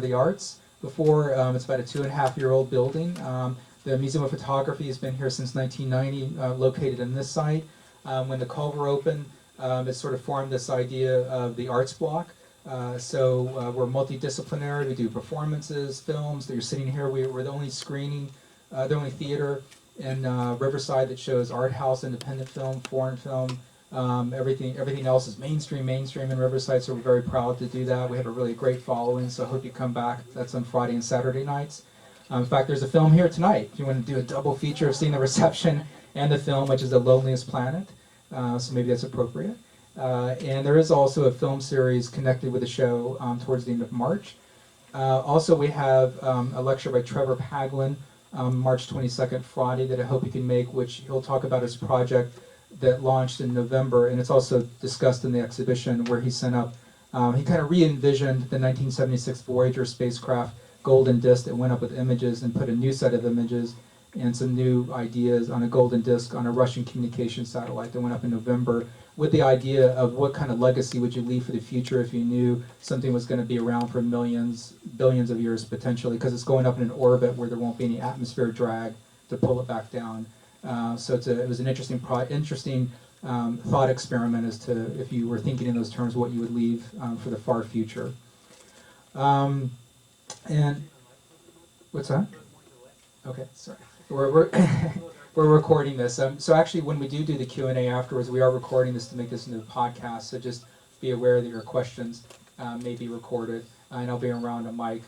the Arts. Before, it's about a 2.5-year-old building. The Museum of Photography has been here since 1990, located in this site. When the Culver opened, it sort of formed this idea of the arts block. We're multidisciplinary. We do performances, films. That you're sitting here. We're the only the only theater in Riverside that shows art house, independent film, foreign film. Everything else is mainstream in Riverside, so we're very proud to do that. We have a really great following, so I hope you come back. That's on Friday and Saturday nights. In fact, there's a film here tonight. If you want to do a double feature of seeing the reception and the film, which is The Loneliest Planet, so maybe that's appropriate. And there is also a film series connected with the show towards the end of March. Also, we have a lecture by Trevor Paglin, March 22nd, Friday, that I hope you can make, which he'll talk about his project that launched in November, and it's also discussed in the exhibition where he sent up, he kind of re-envisioned the 1976 Voyager spacecraft golden disk that went up with images and put a new set of images and some new ideas on a golden disk on a Russian communication satellite that went up in November, with the idea of what kind of legacy would you leave for the future if you knew something was going to be around for millions, billions of years potentially, because it's going up in an orbit where there won't be any atmosphere drag to pull it back down. So it was an interesting thought experiment as to, if you were thinking in those terms, what you would leave for the far future. And what's that? Okay, sorry. We're we're recording this. So actually, when we do the Q&A afterwards, we are recording this to make this into a podcast. So just be aware that your questions may be recorded, and I'll be around a mic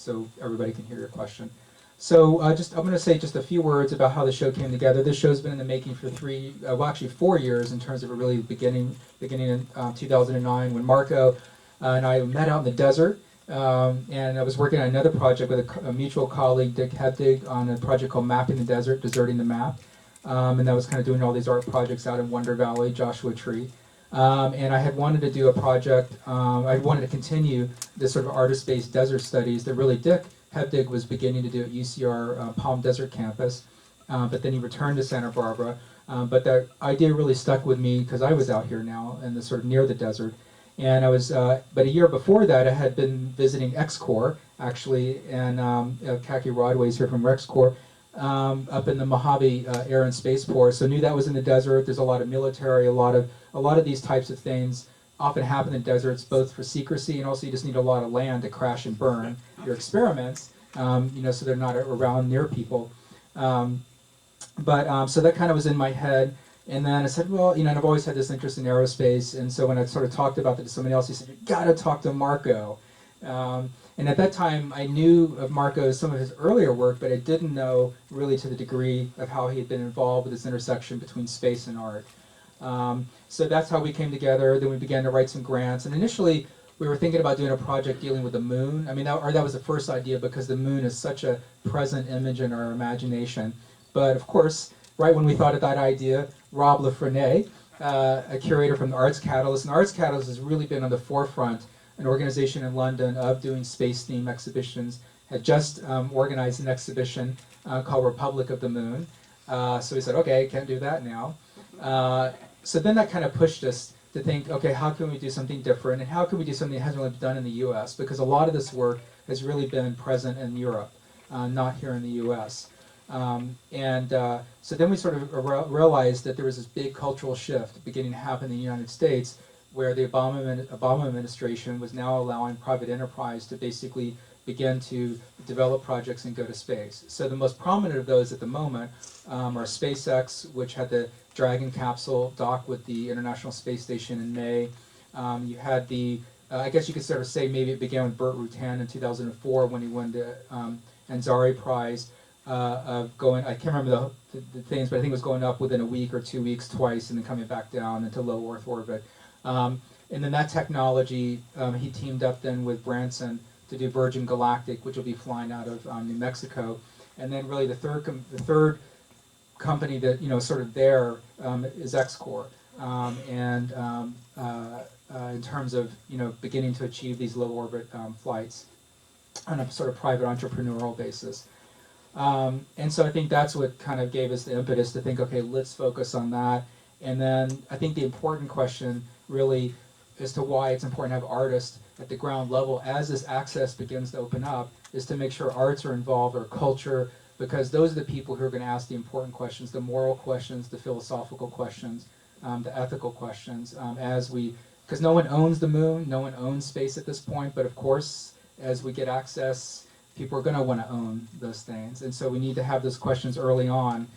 so everybody can hear your question. So I'm going to say just a few words about how the show came together. This show's been in the making for 4 years in terms of it really beginning in 2009 when Marco and I met out in the desert. And I was working on another project with a mutual colleague, Dick Hebdig, on a project called Mapping the Desert, Deserting the Map. And that was kind of doing all these art projects out in Wonder Valley, Joshua Tree. And I had wanted to do a project, I wanted to continue this sort of artist-based desert studies that really Dick Hebdig was beginning to do at UCR Palm Desert campus, but then he returned to Santa Barbara. But that idea really stuck with me because I was out here now and sort of near the desert. And I was, but a year before that, I had been visiting X-Corps, actually, and Kaki Rodway's here from RexCorps, up in the Mojave Air and Spaceport. So knew that was in the desert. There's a lot of military, a lot of these types of things often happen in deserts, both for secrecy and also you just need a lot of land to crash and burn your experiments, so they're not around near people. So that kind of was in my head. And then I said, well, and I've always had this interest in aerospace. And so when I sort of talked about that to somebody else, he said, you got to talk to Marco. And at that time, I knew of Marco, some of his earlier work, but I didn't know really to the degree of how he had been involved with this intersection between space and art. So that's how we came together. Then we began to write some grants. And initially, we were thinking about doing a project dealing with the moon. I mean, that was the first idea because the moon is such a present image in our imagination. But of course, right when we thought of that idea, Rob Lafreniere, a curator from the Arts Catalyst, and Arts Catalyst has really been on the forefront, an organization in London of doing space-themed exhibitions, had just organized an exhibition called Republic of the Moon. So we said, okay, can't do that now. So then that kind of pushed us to think, okay, how can we do something different, and how can we do something that hasn't really been done in the U.S., because a lot of this work has really been present in Europe, not here in the U.S. So then we sort of realized that there was this big cultural shift beginning to happen in the United States, where the Obama administration was now allowing private enterprise to basically begin to develop projects and go to space. So the most prominent of those at the moment are SpaceX, which had the Dragon capsule dock with the International Space Station in May. You had I guess you could sort of say maybe it began with Burt Rutan in 2004 when he won the Ansari Prize of going, I can't remember the things, but I think it was going up within a week or 2 weeks twice and then coming back down into low Earth orbit. And then that technology, he teamed up then with Branson to do Virgin Galactic, which will be flying out of New Mexico. And then really the third company that, sort of there is X-Corps. In terms of, beginning to achieve these low orbit flights on a sort of private entrepreneurial basis. And so I think that's what kind of gave us the impetus to think, okay, let's focus on that. And then I think the important question really as to why it's important to have artists at the ground level as this access begins to open up is to make sure arts are involved, or culture, because those are the people who are going to ask the important questions, the moral questions, the philosophical questions, the ethical questions, because no one owns the moon, no one owns space at this point, but of course, as we get access, people are going to want to own those things. And so we need to have those questions early on,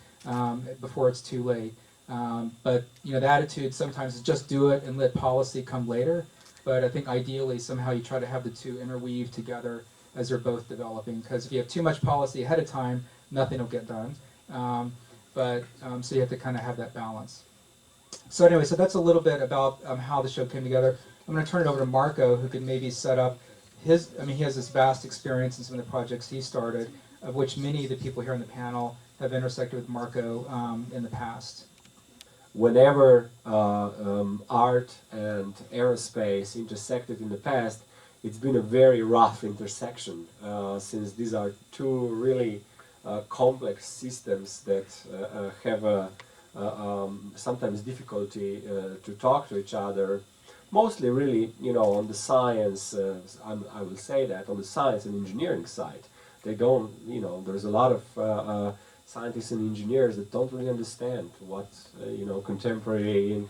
before it's too late. But the attitude sometimes is just do it and let policy come later. But I think ideally somehow you try to have the two interweave together as they're both developing. Because if you have too much policy ahead of time, nothing will get done. So you have to kind of have that balance. So anyway, so that's a little bit about how the show came together. I'm going to turn it over to Marco, who could maybe set up he has this vast experience in some of the projects he started, of which many of the people here on the panel have intersected with Marco in the past. Whenever art and aerospace intersected in the past, it's been a very rough intersection, since these are two really complex systems that have sometimes difficulty to talk to each other. Mostly really, on the science, I will say that, on the science and engineering side. They don't, there's a lot of scientists and engineers that don't really understand what contemporary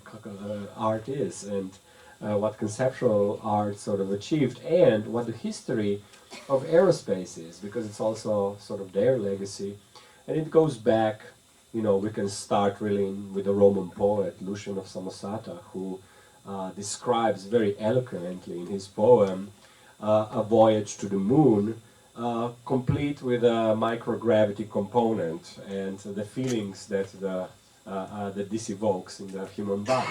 art is, and what conceptual art sort of achieved, and what the history of aerospace is, because it's also sort of their legacy. And it goes back, we can start really with the Roman poet Lucian of Samosata, who describes very eloquently in his poem A Voyage to the Moon, complete with a microgravity component and the feelings that that this evokes in the human body.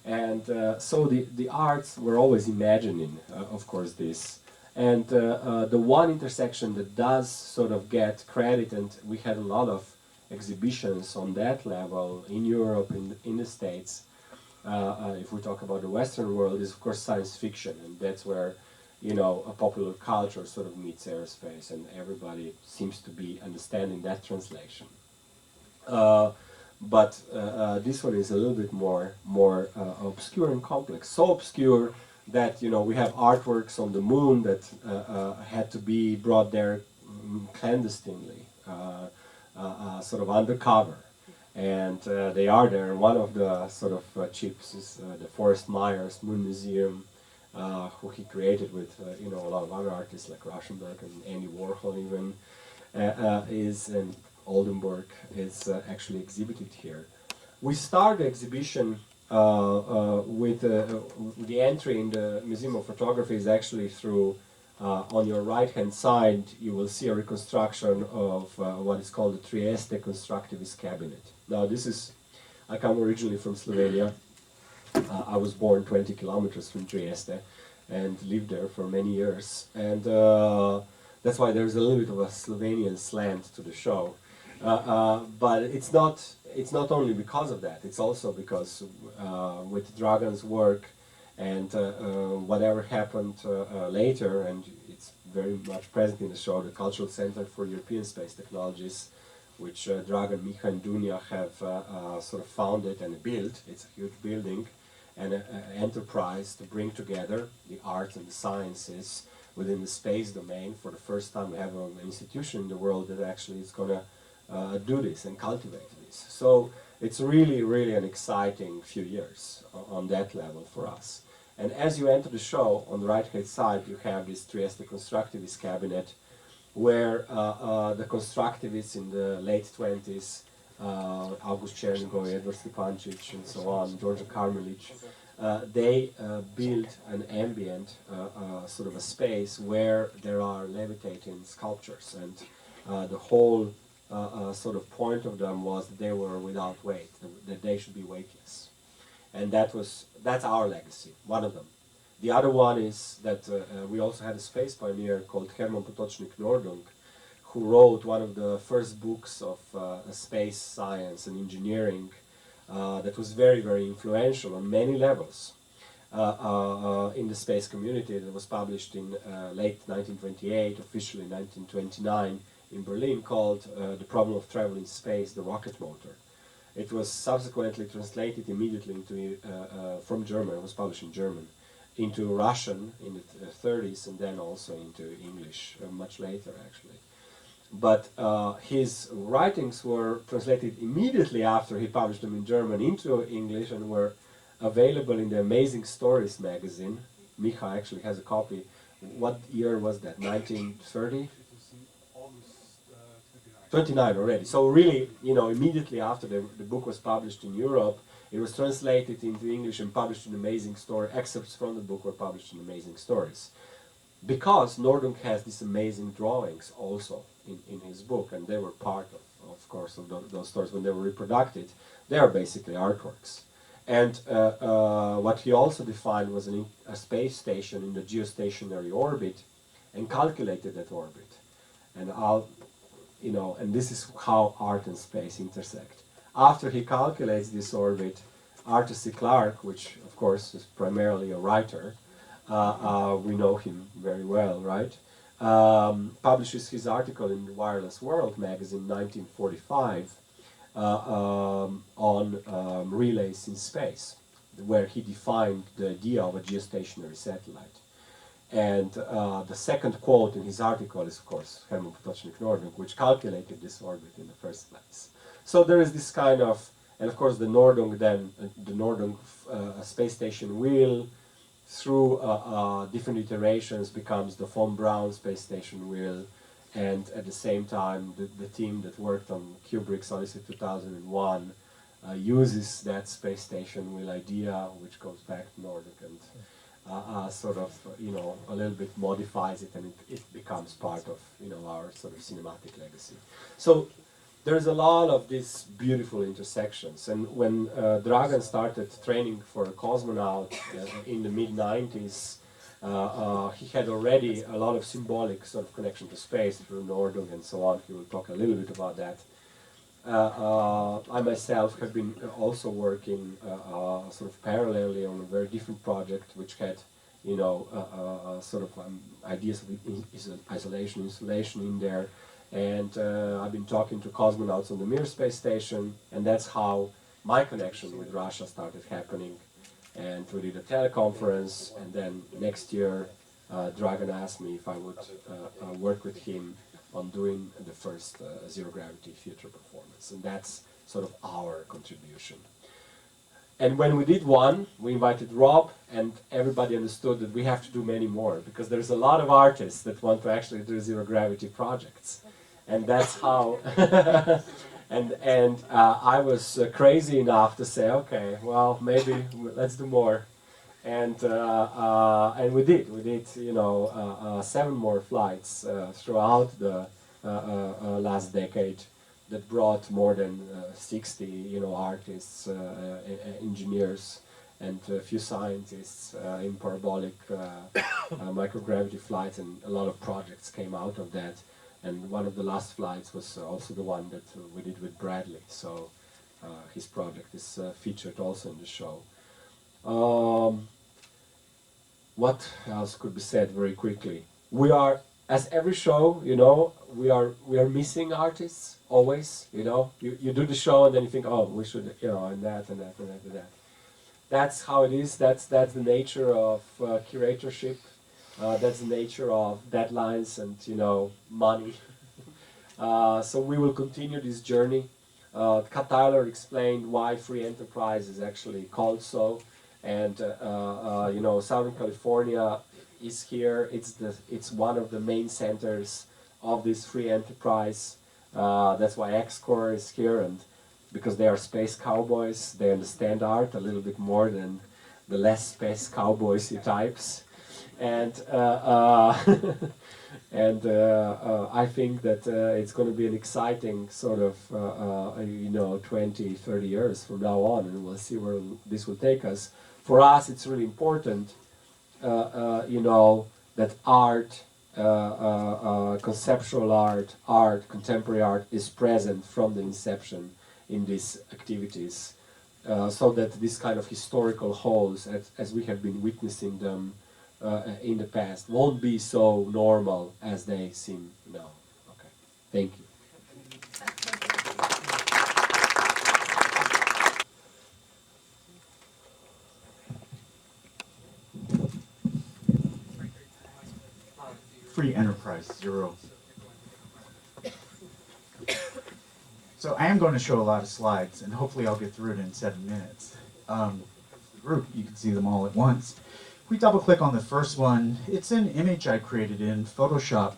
And so the arts were always imagining, of course, this. And the one intersection that does sort of get credit, and we had a lot of exhibitions on that level in Europe, in the States, if we talk about the Western world, is of course science fiction, and that's where a popular culture sort of meets aerospace, and everybody seems to be understanding that translation. But this one is a little bit more obscure and complex. So obscure that we have artworks on the moon that had to be brought there clandestinely, sort of undercover. And they are there. One of the sort of chips is the Forrest Myers Moon Museum, who he created with a lot of other artists like Rauschenberg and Andy Warhol even, and Oldenburg is actually exhibited here. We start the exhibition with the entry in the Museum of Photography is actually through, on your right hand side you will see a reconstruction of what is called the Trieste Constructivist Cabinet. Now I come originally from Slovenia. I was born 20 kilometers from Trieste and lived there for many years, and that's why there's a little bit of a Slovenian slant to the show. But it's not only because of that. It's also because with Dragan's work and whatever happened later, and it's very much present in the show, the Cultural Center for European Space Technologies, which Dragan, Micha and Dunja have sort of founded and built. It's a huge building and an enterprise to bring together the arts and the sciences within the space domain. For the first time we have an institution in the world that actually is going to do this and cultivate this. So it's really, really an exciting few years on that level for us. And as you enter the show, on the right-hand side, you have this Trieste Constructivist Cabinet, where the constructivists in the late 20s, August Chernigov, Edward Stepancic, and so on, Georgia Karmelic, they built an ambient, sort of a space where there are levitating sculptures, and the whole sort of point of them was that they were without weight, that they should be weightless. And that's our legacy, one of them. The other one is that we also had a space pioneer called Herman Potočnik Nordung, who wrote one of the first books of space science and engineering that was very, very influential on many levels in the space community. That was published in late 1928, officially 1929 in Berlin, called The Problem of Travel in Space, the Rocket Motor. It was subsequently translated immediately into, from German, it was published in German, into Russian in the 30s, and then also into English much later, actually. But his writings were translated immediately after he published them in German into English and were available in the Amazing Stories magazine. Micha actually has a copy. What year was that? 1930? 29 already. So really, you know, immediately after the book was published in Europe, it was translated into English and published in Amazing Stories. Excerpts from the book were published in Amazing Stories. Because Nordung has these amazing drawings also in his book, and they were part of course, of those stories when they were reproduced. They are basically artworks. And what he also defined was a space station in the geostationary orbit and calculated that orbit. And you know, and this is how art and space intersect. After he calculates this orbit, Arthur C. Clarke, which of course is primarily a writer, we know him very well, right? Publishes his article in the Wireless World magazine in 1945 on relays in space, where he defined the idea of a geostationary satellite. And the second quote in his article is, of course, Hermann Pietronigro, which calculated this orbit in the first place. So there is this kind of, and of course the Nordung then, the Nordung space station will, through different iterations, becomes the von Braun space station wheel, and at the same time the team that worked on Kubrick's Odyssey 2001 uses that space station wheel idea, which goes back to Nordung, and sort of, you know, a little bit modifies it, and it becomes part of, you know, our sort of cinematic legacy. So there's a lot of these beautiful intersections, and when Dragan started training for a cosmonaut in the mid-90s, he had already a lot of symbolic sort of connection to space through Nordung and so on. He will talk a little bit about that. I myself have been also working sort of parallelly on a very different project, which had, you know, sort of ideas of isolation, insulation in there. And I've been talking to cosmonauts on the Mir space station, and that's how my connection with Russia started happening. And we did a teleconference, and then next year Dragan asked me if I would work with him on doing the first zero gravity future performance, and that's sort of our contribution. And when we did one, we invited Rob, and everybody understood that we have to do many more, because there's a lot of artists that want to actually do zero gravity projects, and that's how. and I was crazy enough to say, okay, well, maybe let's do more. And we did, you know, 7 more flights throughout the last decade that brought more than 60, you know, artists, engineers, and a few scientists in parabolic microgravity flights, and a lot of projects came out of that. And one of the last flights was also the one that we did with Bradley, so his project is featured also in the show. What else could be said very quickly? We are, as every show, you know, we are missing artists always. You know, you do the show and then you think, oh, we should, you know, and that and that and that and that. That's how it is. That's the nature of curatorship. That's the nature of deadlines and, you know, money. So we will continue this journey. Kat Tyler explained why free enterprise is actually called so. And you know, Southern California is here. It's one of the main centers of this free enterprise. That's why XCOR is here, and because they are space cowboys, they understand art a little bit more than the less space cowboysy types. And and I think that it's going to be an exciting sort of you know, 20, 30 years from now on, and we'll see where this will take us. For us, it's really important, you know, that art, conceptual art, contemporary art is present from the inception in these activities, so that this kind of historical holes, as we have been witnessing them in the past, won't be so normal as they seem now. Okay, thank you. free enterprise, 0. So I am going to show a lot of slides, and hopefully I'll get through it in 7 minutes. The group, you can see them all at once. If we double click on the first one, it's an image I created in Photoshop,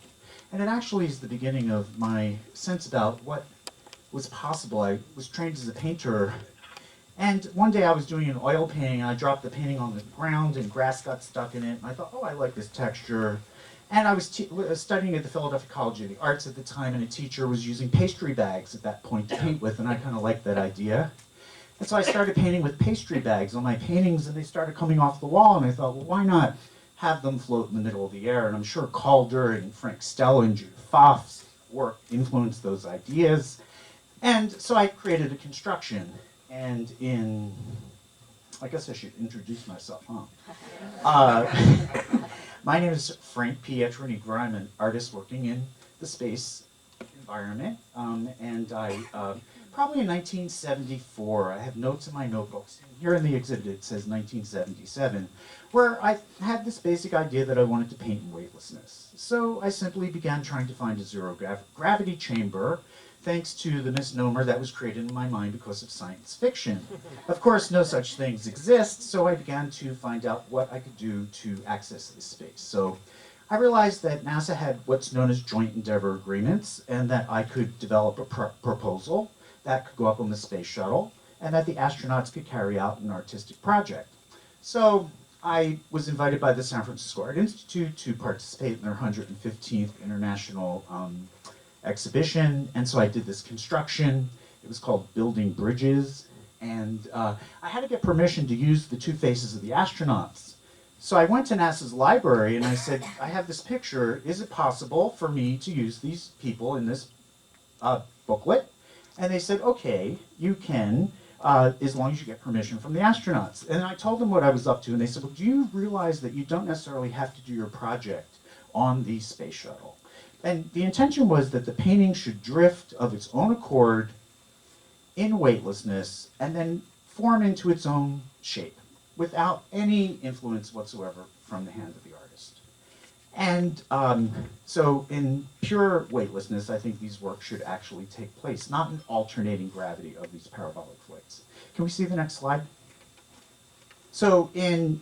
and it actually is the beginning of my sense about what was possible. I was trained as a painter, and one day I was doing an oil painting, and I dropped the painting on the ground, and grass got stuck in it, and I thought, oh, I like this texture. And I was studying at the Philadelphia College of the Arts at the time, and a teacher was using pastry bags at that point to paint with, and I kind of liked that idea. And so I started painting with pastry bags on my paintings, and they started coming off the wall, and I thought, well, why not have them float in the middle of the air? And I'm sure Calder and Frank Stella and Judith Pfaff's work influenced those ideas. And so I created a construction, and I guess I should introduce myself, huh? My name is Frank Pietronigro. I'm an artist working in the space environment, and I, probably in 1974, I have notes in my notebooks. Here in the exhibit it says 1977, where I had this basic idea that I wanted to paint in weightlessness. So I simply began trying to find a zero gravity chamber, thanks to the misnomer that was created in my mind because of science fiction. Of course, no such things exist, so I began to find out what I could do to access this space. So I realized that NASA had what's known as joint endeavor agreements, and that I could develop a proposal that could go up on the space shuttle, and that the astronauts could carry out an artistic project. So I was invited by the San Francisco Art Institute to participate in their 115th International exhibition, and so I did this construction. It was called Building Bridges, and I had to get permission to use the two faces of the astronauts. So I went to NASA's library and I said, I have this picture, is it possible for me to use these people in this booklet? And they said, okay, you can, as long as you get permission from the astronauts. And I told them what I was up to, and they said, well, do you realize that you don't necessarily have to do your project on the space shuttle? And the intention was that the painting should drift of its own accord in weightlessness and then form into its own shape without any influence whatsoever from the hand of the artist. And so in pure weightlessness, I think these works should actually take place, not in alternating gravity of these parabolic flights. Can we see the next slide? So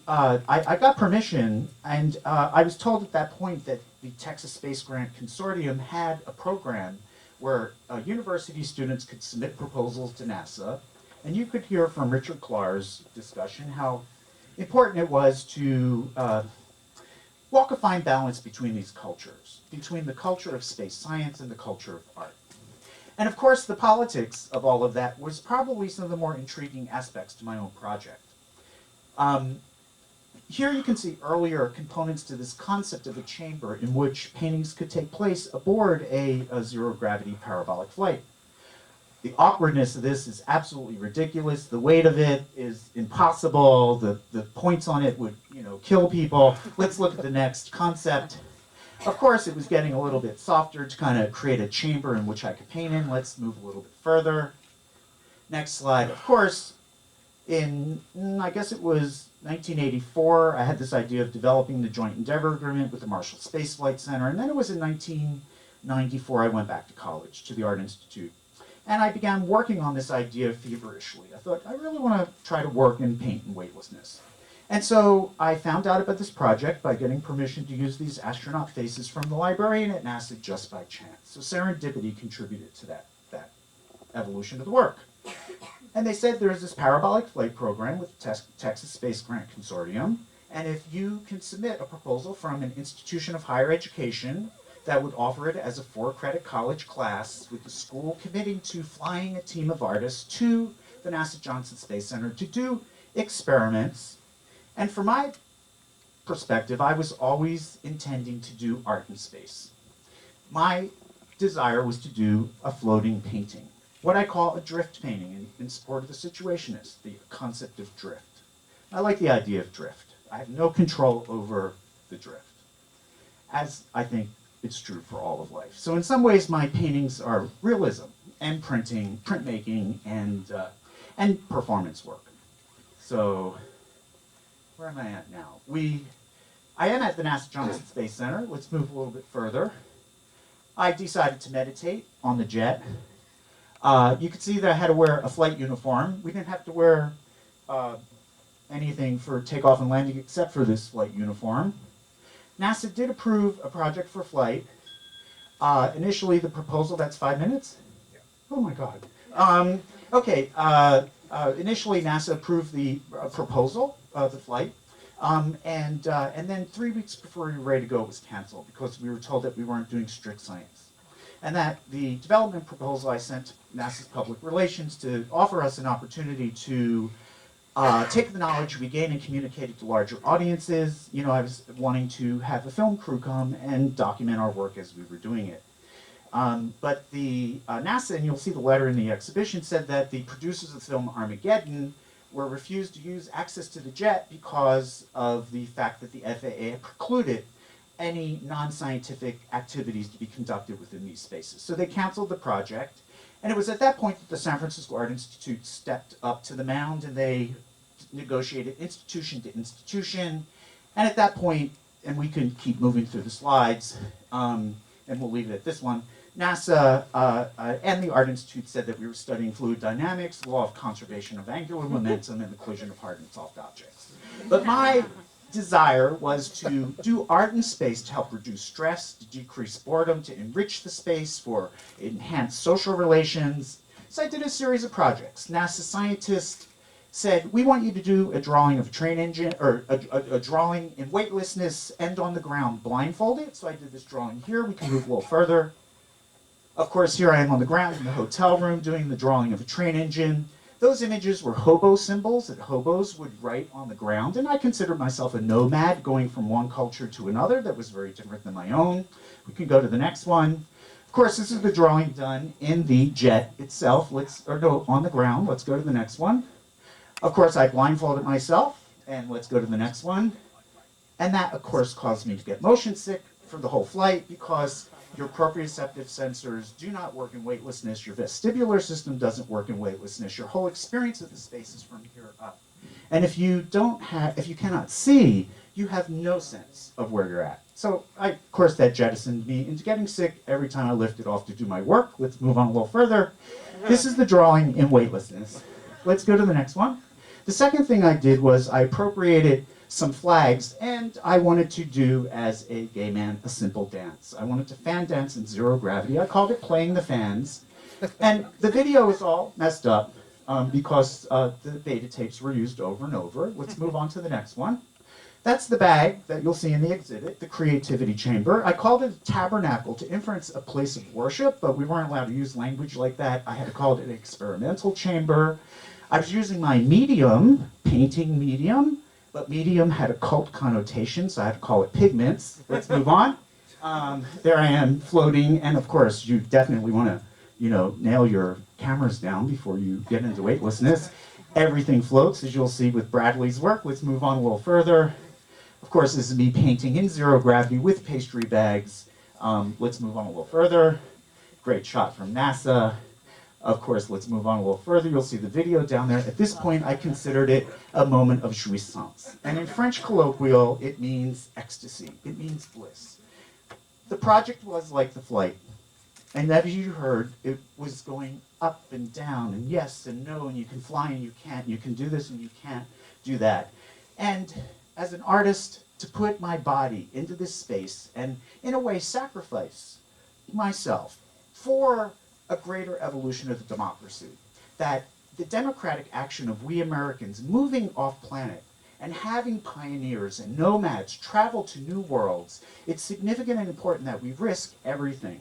I got permission, and I was told at that point that the Texas Space Grant Consortium had a program where university students could submit proposals to NASA, and you could hear from Richard Clark's discussion how important it was to walk a fine balance between these cultures, between the culture of space science and the culture of art. And of course, the politics of all of that was probably some of the more intriguing aspects to my own project. Here you can see earlier components to this concept of a chamber in which paintings could take place aboard a zero-gravity parabolic flight. The awkwardness of this is absolutely ridiculous. The weight of it is impossible. The points on it would, kill people. Let's look at the next concept. Of course, it was getting a little bit softer to kind of create a chamber in which I could paint in. Let's move a little bit further. Next slide. Of course, in, I guess it was 1984, I had this idea of developing the Joint Endeavor Agreement with the Marshall Space Flight Center, and then it was in 1994 I went back to college, to the Art Institute, and I began working on this idea feverishly. I thought, I really want to try to work in paint and weightlessness. And so I found out about this project by getting permission to use these astronaut faces from the librarian at NASA just by chance. So serendipity contributed to that evolution of the work. And they said there's this parabolic flight program with the Texas Space Grant Consortium, and if you can submit a proposal from an institution of higher education that would offer it as a 4-credit college class, with the school committing to flying a team of artists to the NASA Johnson Space Center to do experiments. And from my perspective, I was always intending to do art in space. My desire was to do a floating painting, what I call a drift painting in support of the Situationist, the concept of drift. I like the idea of drift. I have no control over the drift, as I think it's true for all of life. So in some ways, my paintings are realism and printing, printmaking, and performance work. So where am I at now? I am at the NASA Johnson Space Center. Let's move a little bit further. I decided to meditate on the jet. You could see that I had to wear a flight uniform. We didn't have to wear anything for takeoff and landing except for this flight uniform. NASA did approve a project for flight. Initially, the proposal, that's 5 minutes? Yeah. Oh my God. Okay, initially NASA approved the proposal of the flight. And then 3 weeks before we were ready to go, it was canceled because we were told that we weren't doing strict science. And that the development proposal I sent to NASA's public relations to offer us an opportunity to take the knowledge we gain and communicate it to larger audiences. You know, I was wanting to have a film crew come and document our work as we were doing it. But the NASA, and you'll see the letter in the exhibition, said that the producers of the film Armageddon were refused to use access to the jet because of the fact that the FAA had precluded any non-scientific activities to be conducted within these spaces. So they canceled the project, and it was at that point that the San Francisco Art Institute stepped up to the mound and they negotiated institution to institution. And at that point, and we can keep moving through the slides, and we'll leave it at this one, NASA and the Art Institute said that we were studying fluid dynamics, law of conservation of angular momentum, and the collision of hard and soft objects. But my desire was to do art in space to help reduce stress, to decrease boredom, to enrich the space for enhanced social relations. So I did a series of projects. NASA scientists said, we want you to do a drawing of a train engine, or a drawing in weightlessness and on the ground blindfolded. So I did this drawing here. We can move a little further. Of course, here I am on the ground in the hotel room doing the drawing of a train engine. Those images were hobo symbols that hobos would write on the ground, and I considered myself a nomad going from one culture to another that was very different than my own. We can go to the next one. Of course, this is the drawing done in the jet itself. On the ground. Let's go to the next one. Of course, I blindfolded myself, and let's go to the next one. And that, of course, caused me to get motion sick for the whole flight because your proprioceptive sensors do not work in weightlessness. Your vestibular system doesn't work in weightlessness. Your whole experience of the space is from here up. And if you cannot see, you have no sense of where you're at. So, of course, that jettisoned me into getting sick every time I lifted off to do my work. Let's move on a little further. This is the drawing in weightlessness. Let's go to the next one. The second thing I did was I appropriated some flags, and I wanted to do, as a gay man, a simple dance. I wanted to fan dance in zero gravity. I called it Playing the Fans. And the video is all messed up because the beta tapes were used over and over. Let's move on to the next one. That's the bag that you'll see in the exhibit, the Creativity Chamber. I called it a tabernacle to inference a place of worship, but we weren't allowed to use language like that. I had to call it an experimental chamber. I was using my medium, painting medium, but medium had a cult connotation, so I had to call it pigments. Let's move on. There I am floating, and of course, you definitely want to, nail your cameras down before you get into weightlessness. Everything floats, as you'll see with Bradley's work. Let's move on a little further. Of course, this is me painting in zero gravity with pastry bags. Let's move on a little further. Great shot from NASA. Of course, let's move on a little further. You'll see the video down there. At this point, I considered it a moment of jouissance. And in French colloquial, it means ecstasy. It means bliss. The project was like the flight. And as you heard, it was going up and down, and yes and no, and you can fly and you can't. You can do this and you can't do that. And as an artist, to put my body into this space and, in a way, sacrifice myself for a greater evolution of the democracy, that the democratic action of we Americans moving off planet and having pioneers and nomads travel to new worlds, it's significant and important that we risk everything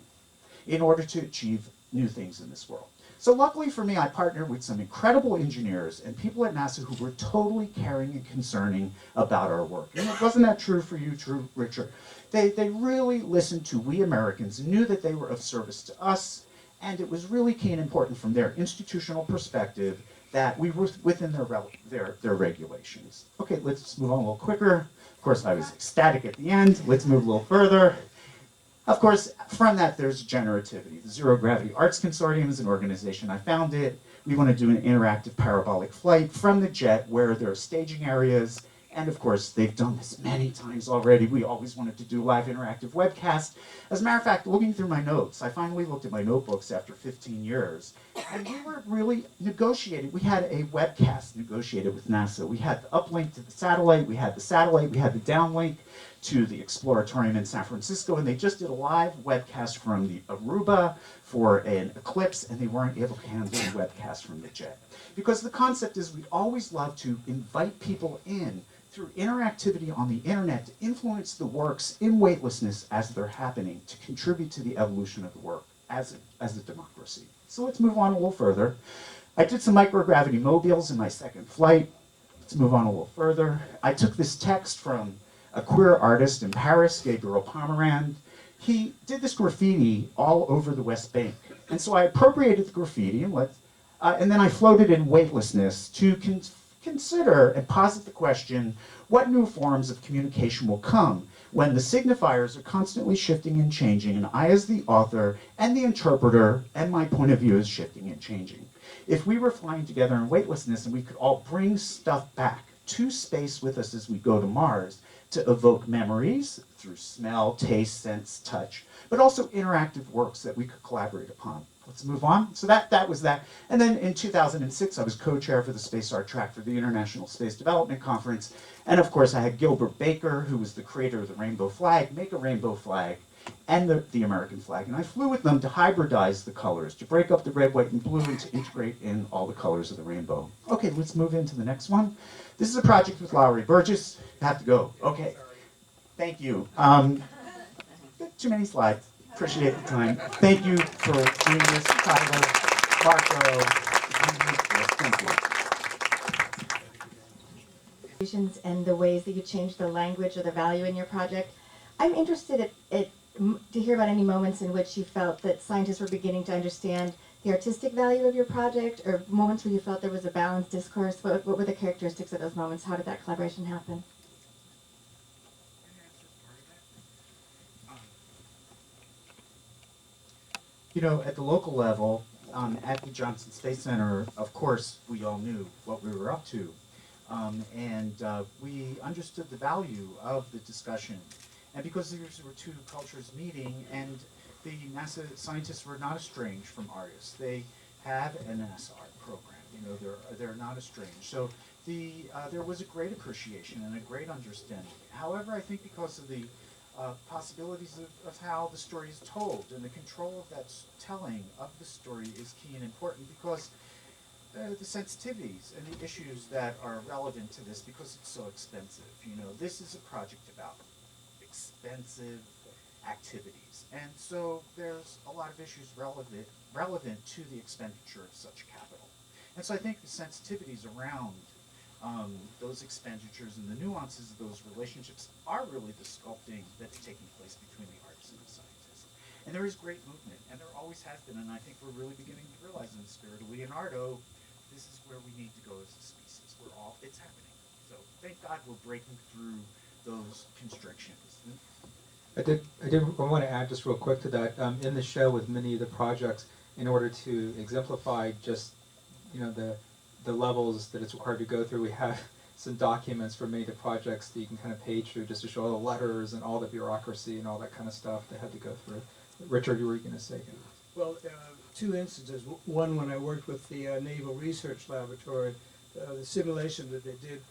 in order to achieve new things in this world. So luckily for me, I partnered with some incredible engineers and people at NASA who were totally caring and concerning about our work. And wasn't that true for you, Richard? They really listened to we Americans, knew that they were of service to us, and it was really key and important from their institutional perspective that we were within their regulations. Okay, let's move on a little quicker. Of course, I was ecstatic at the end. Let's move a little further. Of course, from that, there's generativity. The Zero Gravity Arts Consortium is an organization I founded. We want to do an interactive parabolic flight from the jet where there are staging areas And of course, they've done this many times already. We always wanted to do live interactive webcasts. As a matter of fact, looking through my notes, I finally looked at my notebooks after 15 years, and we were really negotiating. We had a webcast negotiated with NASA. We had the uplink to the satellite, we had the downlink to the Exploratorium in San Francisco, and they just did a live webcast from the Aruba for an eclipse, and they weren't able to handle the webcast from the jet. Because the concept is we always love to invite people in through interactivity on the internet to influence the works in weightlessness as they're happening, to contribute to the evolution of the work as a democracy. So let's move on a little further. I did some microgravity mobiles in my second flight. Let's move on a little further. I took this text from a queer artist in Paris, Gabriel Pomerand. He did this graffiti all over the West Bank. And so I appropriated the graffiti and then I floated in weightlessness to consider and posit the question, what new forms of communication will come when the signifiers are constantly shifting and changing, and I as the author and the interpreter and my point of view is shifting and changing? If we were flying together in weightlessness and we could all bring stuff back to space with us as we go to Mars to evoke memories through smell, taste, sense, touch, but also interactive works that we could collaborate upon. Let's move on. So that was that. And then in 2006, I was co-chair for the Space Art track for the International Space Development Conference. And of course, I had Gilbert Baker, who was the creator of the rainbow flag, make a rainbow flag and the American flag. And I flew with them to hybridize the colors, to break up the red, white, and blue, and to integrate in all the colors of the rainbow. Okay, let's move into the next one. This is a project with Lowry Burgess. You have to go. Okay. Thank you. Too many slides. Appreciate the time. Thank you for doing this, Tyler, Marco. Thank you. And the ways that you change the language or the value in your project. I'm interested to hear about any moments in which you felt that scientists were beginning to understand the artistic value of your project, or moments where you felt there was a balanced discourse. What were the characteristics of those moments? How did that collaboration happen? You know, at the local level, at the Johnson Space Center, of course, we all knew what we were up to. We understood the value of the discussion. And because these were two cultures meeting, and the NASA scientists were not estranged from artists. They have an NASA art program. You know, they're not estranged. So there was a great appreciation and a great understanding. However, I think because of the possibilities of how the story is told and the control of that telling of the story is key and important, because the sensitivities and the issues that are relevant to this, because it's so expensive. You know, this is a project about expensive activities, and so there's a lot of issues relevant to the expenditure of such capital. And so I think the sensitivities around those expenditures and the nuances of those relationships are really the sculpting that's taking place between the artist and the scientist. And there is great movement, and there always has been, and I think we're really beginning to realize in the spirit of Leonardo, this is where we need to go as a species. It's happening. So thank God we're breaking through those constrictions. I want to add just real quick to that. In the show with many of the projects, in order to exemplify just, you know, the levels that it's required to go through, we have some documents for many of the projects that you can kind of page through just to show all the letters and all the bureaucracy and all that kind of stuff they had to go through. Richard, you were going to say? Well, two instances. One, when I worked with the Naval Research Laboratory, the simulation that they did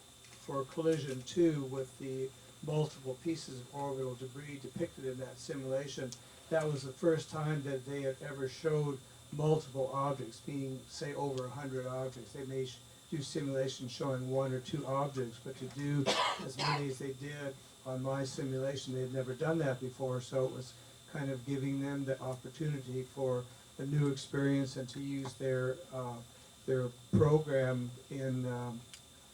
for collision 2 with the multiple pieces of orbital debris depicted in that simulation, that was the first time that they had ever showed multiple objects, being, say, over 100 objects. They may do simulations showing 1 or 2 objects, but to do as many as they did on my simulation, they had never done that before, so it was kind of giving them the opportunity for a new experience and to use their program in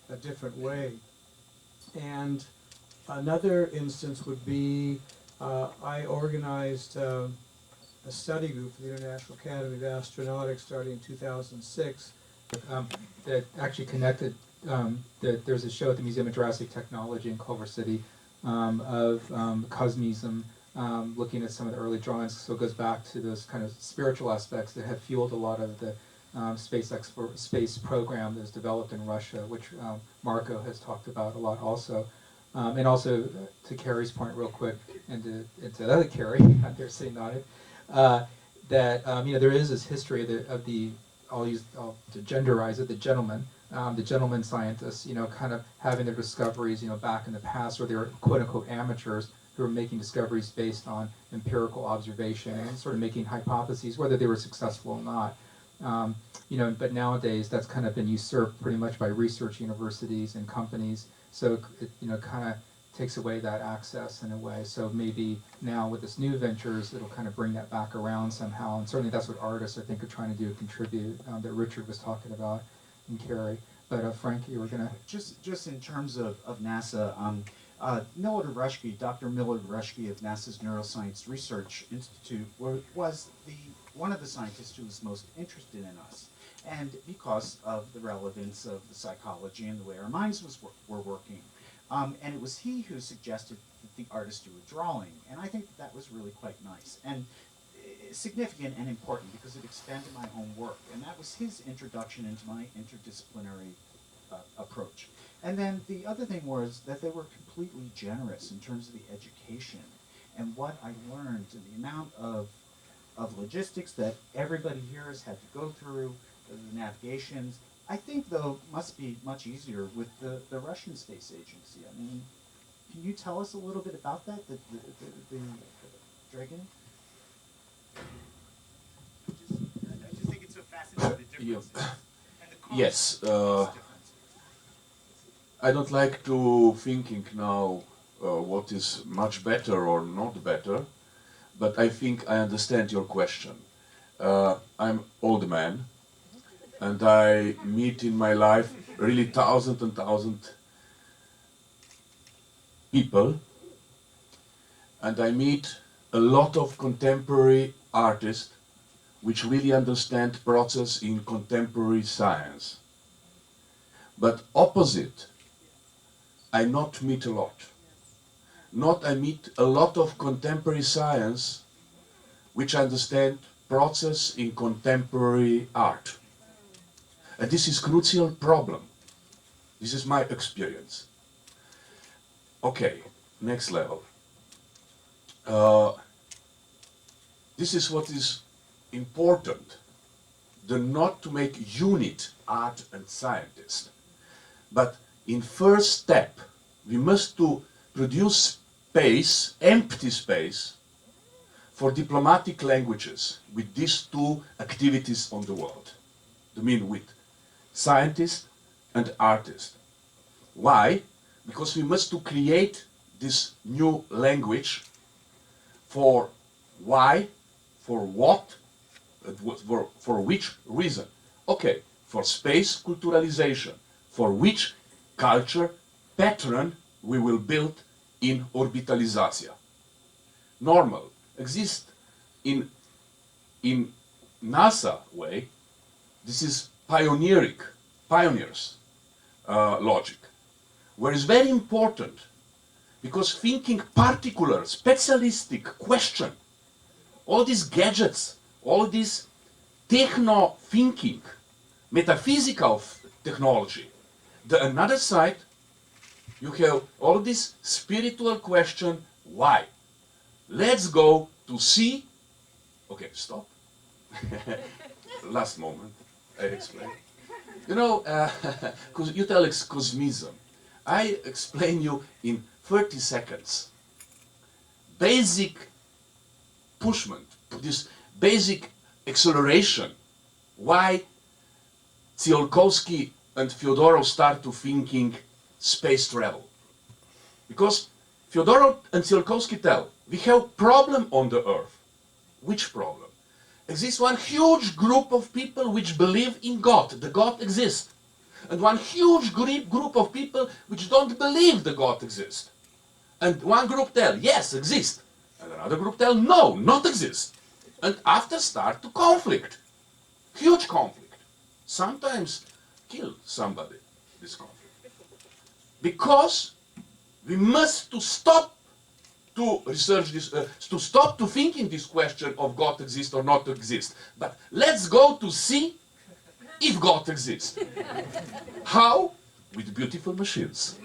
a different way. And another instance would be I organized a study group for the International Academy of Astronautics starting in 2006 that actually connected, there's a show at the Museum of Jurassic Technology in Culver City of Cosmism, looking at some of the early drawings. So it goes back to those kind of spiritual aspects that have fueled a lot of the space program that's developed in Russia, which Marco has talked about a lot also. And also, to Carrie's point real quick, and to the other Carrie, out there sitting on it, that there is this history of the to genderize it, the gentleman scientists, kind of having their discoveries, back in the past, where they were quote unquote amateurs who were making discoveries based on empirical observation and sort of making hypotheses, whether they were successful or not. But nowadays that's kind of been usurped pretty much by research universities and companies. So it kind of takes away that access in a way. So maybe now with this new ventures, it'll kind of bring that back around somehow. And certainly that's what artists, I think, are trying to do, contribute, that Richard was talking about and Carrie. But Frank, you were going to... Just in terms of NASA, Millard Ureshky, Dr. Millard Ureshky of NASA's Neuroscience Research Institute was one of the scientists who was most interested in us. And because of the relevance of the psychology and the way our minds were working. And it was he who suggested that the artist do a drawing. And I think that was really quite nice and significant and important because it expanded my own work. And that was his introduction into my interdisciplinary approach. And then the other thing was that they were completely generous in terms of the education and what I learned and the amount of logistics that everybody here has had to go through, the navigations. I think, though, must be much easier with the Russian Space Agency. I mean, can you tell us a little bit about that, the Dragon? I just think it's so fascinating, the differences. And the Yes. I don't like to thinking now what is much better or not better, but I think I understand your question. I'm old man, and I meet in my life really thousands and thousands people, and I meet a lot of contemporary artists which really understand process in contemporary science. But opposite, I not meet a lot. Not I meet a lot of contemporary science which understand process in contemporary art. And this is crucial problem. This is my experience. Okay, next level. This is what is important. The not to make unit art and scientist. But in first step, we must to produce space, empty space, for diplomatic languages with these two activities on the world. I mean with scientist and artist. Why? Because we must to create this new language for why, for what, for which reason. Okay, for space culturalization, for which culture pattern we will build in orbitalization. Normal exists in NASA way. This is pioneers logic, where is very important because thinking particular, specialistic question, all these gadgets, all this techno thinking, metaphysical technology. The another side, you have all this spiritual question, why? Let's go to see, okay, stop. Last moment, I explain. You know, you tell it's cosmism. I explain you in 30 seconds. Basic pushment, this basic acceleration. Why Tsiolkovsky and Fyodorov start to thinking space travel? Because Fyodorov and Tsiolkovsky tell, we have problem on the Earth. Which problem? Exists one huge group of people which believe in God, the God exists. And one huge group of people which don't believe the God exists. And one group tell, yes, exist. And another group tell, no, not exist. And after start to conflict. Huge conflict. Sometimes kill somebody, this conflict. Because we must to stop to research this, to stop to thinking this question of God exist or not exist. But let's go to see if God exists. How? With beautiful machines.